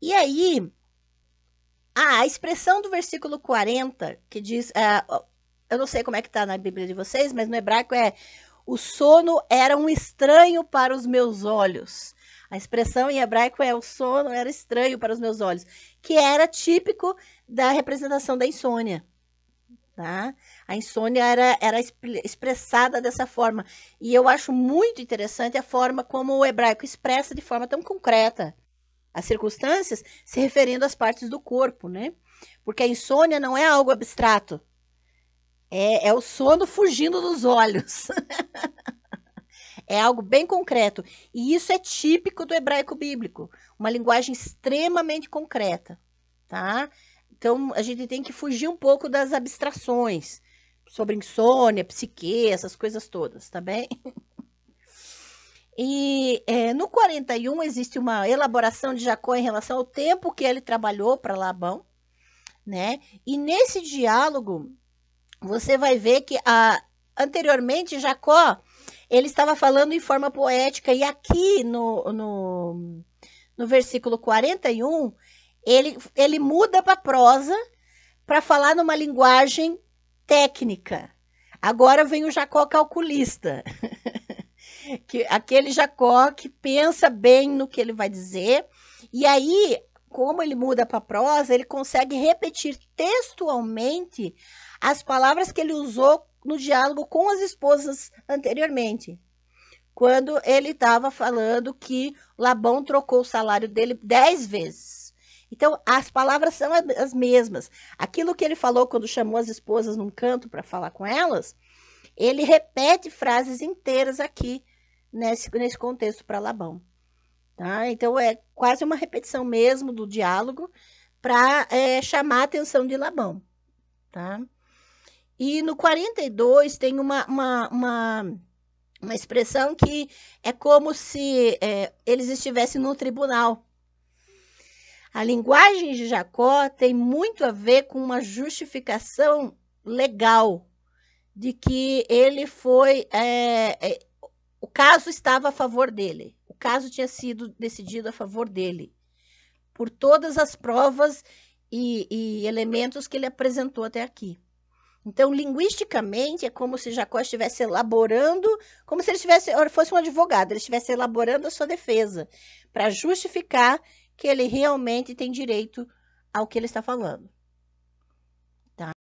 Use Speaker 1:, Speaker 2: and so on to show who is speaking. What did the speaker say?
Speaker 1: E aí, a expressão do versículo 40, que diz, eu não sei como é que está na Bíblia de vocês, mas no hebraico é: o sono era um estranho para os meus olhos. A expressão em hebraico é: o sono era estranho para os meus olhos, que era típico da representação da insônia. Tá? A insônia era expressada dessa forma. E eu acho muito interessante a forma como o hebraico expressa de forma tão concreta as circunstâncias, se referindo às partes do corpo, né? Porque a insônia não é algo abstrato. É o sono fugindo dos olhos. É algo bem concreto. E isso é típico do hebraico bíblico. Uma linguagem extremamente concreta, tá? Então, a gente tem que fugir um pouco das abstrações sobre insônia, psique, essas coisas todas, tá bem? E no 41 existe uma elaboração de Jacó em relação ao tempo que ele trabalhou para Labão, né? E nesse diálogo, você vai ver que anteriormente Jacó ele estava falando em forma poética, e aqui no versículo 41, ele muda para prosa para falar numa linguagem técnica. Agora vem o Jacó calculista, que aquele Jacó que pensa bem no que ele vai dizer, e aí, como ele muda para prosa, ele consegue repetir textualmente as palavras que ele usou no diálogo com as esposas anteriormente, quando ele estava falando que Labão trocou o salário dele 10 vezes. Então, as palavras são as mesmas. Aquilo que ele falou quando chamou as esposas num canto para falar com elas, ele repete frases inteiras aqui nesse contexto para Labão. Tá? Então, é quase uma repetição mesmo do diálogo para chamar a atenção de Labão. Tá? E no 42 tem uma expressão que é como se eles estivessem no tribunal. A linguagem de Jacó tem muito a ver com uma justificação legal de que ele foi. O caso estava a favor dele. O caso tinha sido decidido a favor dele, por todas as provas e elementos que ele apresentou até aqui. Então, linguisticamente, é como se Jacó estivesse elaborando, como se ele fosse um advogado, ele estivesse elaborando a sua defesa, para justificar que ele realmente tem direito ao que ele está falando. Tá?